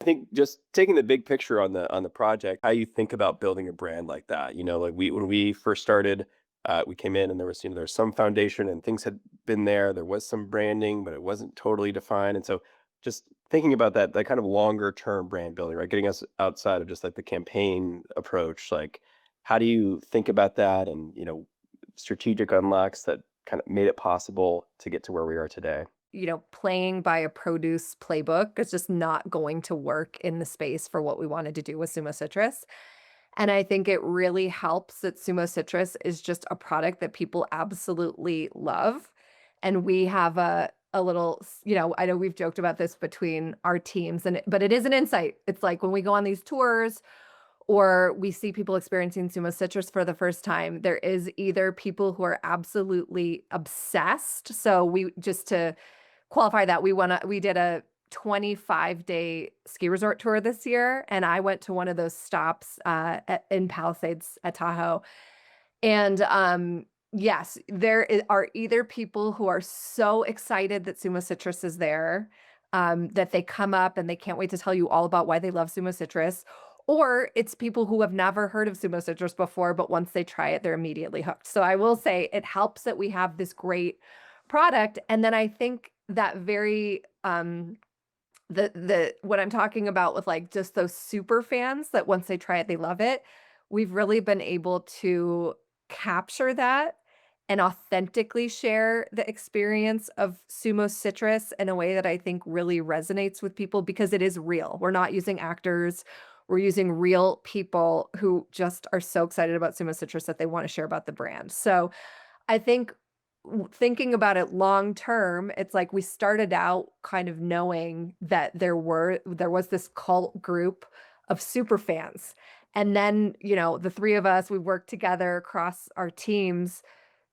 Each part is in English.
I think just taking the big picture on the project, how you think about building a brand like that. Like when we first started, we came in and there was there was some foundation and things had been there. There was some branding, but it wasn't totally defined. And so just thinking about that kind of longer term brand building, right? Getting us outside of just like the campaign approach, like how do you think about that and strategic unlocks that kind of made it possible to get to where we are today? Playing by a produce playbook is just not going to work in the space for what we wanted to do with Sumo Citrus. And I think it really helps that Sumo Citrus is just a product that people absolutely love. And we have a little, I know we've joked about this between our teams but it is an insight. It's like when we go on these tours or we see people experiencing Sumo Citrus for the first time, there is either people who are absolutely obsessed. So we just to qualify that, we did a 25-day ski resort tour this year, and I went to one of those stops, in Palisades at Tahoe, and, yes, are either people who are so excited that Sumo Citrus is there, that they come up and they can't wait to tell you all about why they love Sumo Citrus, or it's people who have never heard of Sumo Citrus before, but once they try it, they're immediately hooked. So I will say it helps that we have this great product, and then I think that very, the what I'm talking about with, like, just those super fans that once they try it, they love it, we've really been able to capture that and authentically share the experience of Sumo Citrus in a way that I think really resonates with people because it is real. We're not using actors, we're using real people who just are so excited about Sumo Citrus that they wanna share about the brand. So, I think thinking about it long term, it's like we started out kind of knowing that there was this cult group of super fans. And then, the 3 of us, we worked together across our teams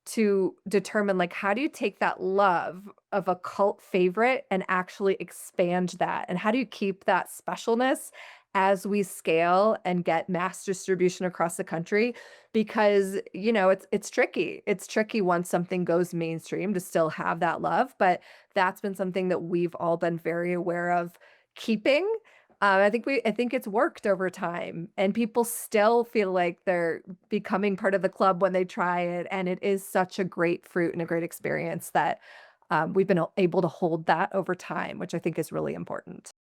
to determine, like, how do you take that love of a cult favorite and actually expand that? And how do you keep that specialness as we scale and get mass distribution across the country? Because, it's tricky. It's tricky once something goes mainstream to still have that love, but that's been something that we've all been very aware of keeping. I think it's worked over time, and people still feel like they're becoming part of the club when they try it, and it is such a great fruit and a great experience that, we've been able to hold that over time, which I think is really important.